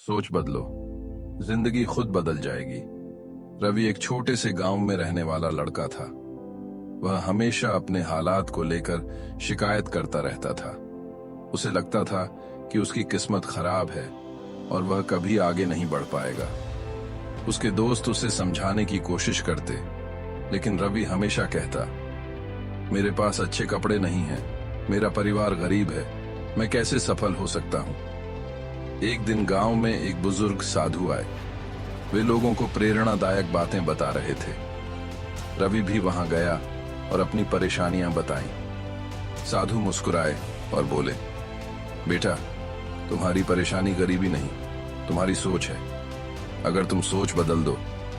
सोच बदलो, जिंदगी खुद बदल जाएगी। रवि एक छोटे से गांव में रहने वाला लड़का था। वह हमेशा अपने हालात को लेकर शिकायत करता रहता था। उसे लगता था कि उसकी किस्मत खराब है और वह कभी आगे नहीं बढ़ पाएगा। उसके दोस्त उसे समझाने की कोशिश करते, लेकिन रवि हमेशा कहता, मेरे पास अच्छे कपड़े नहीं हैं, मेरा परिवार गरीब है, मैं कैसे सफल हो सकता हूं। एक दिन गांव में एक बुजुर्ग साधु आए। वे लोगों को प्रेरणादायक बातें बता रहे थे। रवि भी वहां गया और अपनी परेशानियां बताईं। साधु मुस्कुराए और बोले, बेटा, तुम्हारी परेशानी गरीबी नहीं, तुम्हारी सोच है। अगर तुम सोच बदल दो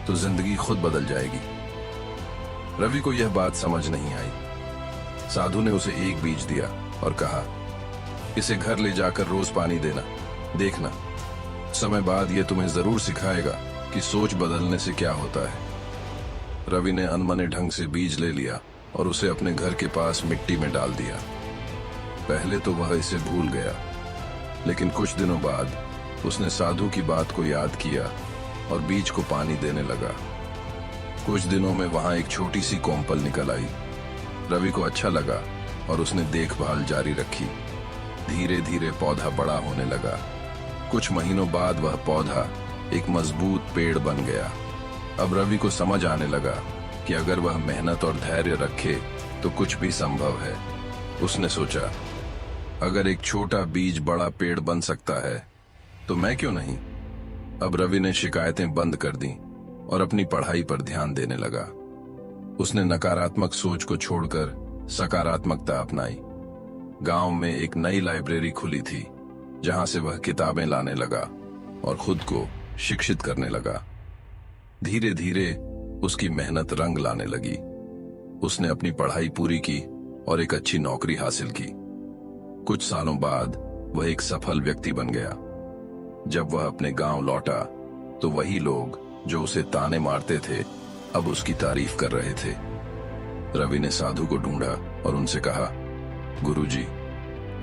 तो जिंदगी खुद बदल जाएगी। रवि को यह बात समझ नहीं आई। साधु ने उसे एक बीज दिया और कहा, इसे घर ले जाकर रोज पानी देना, देखना, समय बाद यह तुम्हें जरूर सिखाएगा कि सोच बदलने से क्या होता है। रवि ने अनमने ढंग से बीज ले लिया और उसे अपने घर के पास मिट्टी में डाल दिया। पहले तो वह इसे भूल गया, लेकिन कुछ दिनों बाद उसने साधु की बात को याद किया और बीज को पानी देने लगा। कुछ दिनों में वहां एक छोटी सी कोम्पल निकल आई। रवि को अच्छा लगा और उसने देखभाल जारी रखी। धीरे धीरे पौधा बड़ा होने लगा। कुछ महीनों बाद वह पौधा एक मजबूत पेड़ बन गया। अब रवि को समझ आने लगा कि अगर वह मेहनत और धैर्य रखे तो कुछ भी संभव है। उसने सोचा, अगर एक छोटा बीज बड़ा पेड़ बन सकता है तो मैं क्यों नहीं। अब रवि ने शिकायतें बंद कर दी और अपनी पढ़ाई पर ध्यान देने लगा। उसने नकारात्मक सोच को छोड़कर सकारात्मकता अपनाई। गांव में एक नई लाइब्रेरी खुली थी, जहां से वह किताबें लाने लगा और खुद को शिक्षित करने लगा। धीरे धीरे उसकी मेहनत रंग लाने लगी। उसने अपनी पढ़ाई पूरी की और एक अच्छी नौकरी हासिल की। कुछ सालों बाद वह एक सफल व्यक्ति बन गया। जब वह अपने गांव लौटा तो वही लोग जो उसे ताने मारते थे अब उसकी तारीफ कर रहे थे। रवि ने साधु को ढूंढा और उनसे कहा, गुरुजी,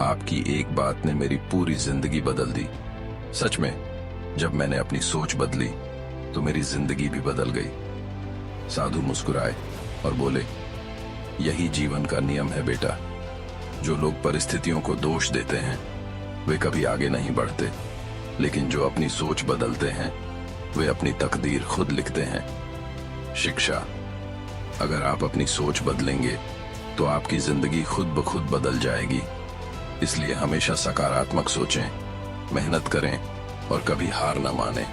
आपकी एक बात ने मेरी पूरी जिंदगी बदल दी। सच में, जब मैंने अपनी सोच बदली तो मेरी जिंदगी भी बदल गई। साधु मुस्कुराए और बोले, यही जीवन का नियम है बेटा। जो लोग परिस्थितियों को दोष देते हैं वे कभी आगे नहीं बढ़ते, लेकिन जो अपनी सोच बदलते हैं वे अपनी तकदीर खुद लिखते हैं। शिक्षा, अगर आप अपनी सोच बदलेंगे तो आपकी जिंदगी खुद ब खुद बदल जाएगी। इसलिए हमेशा सकारात्मक सोचें, मेहनत करें और कभी हार न मानें।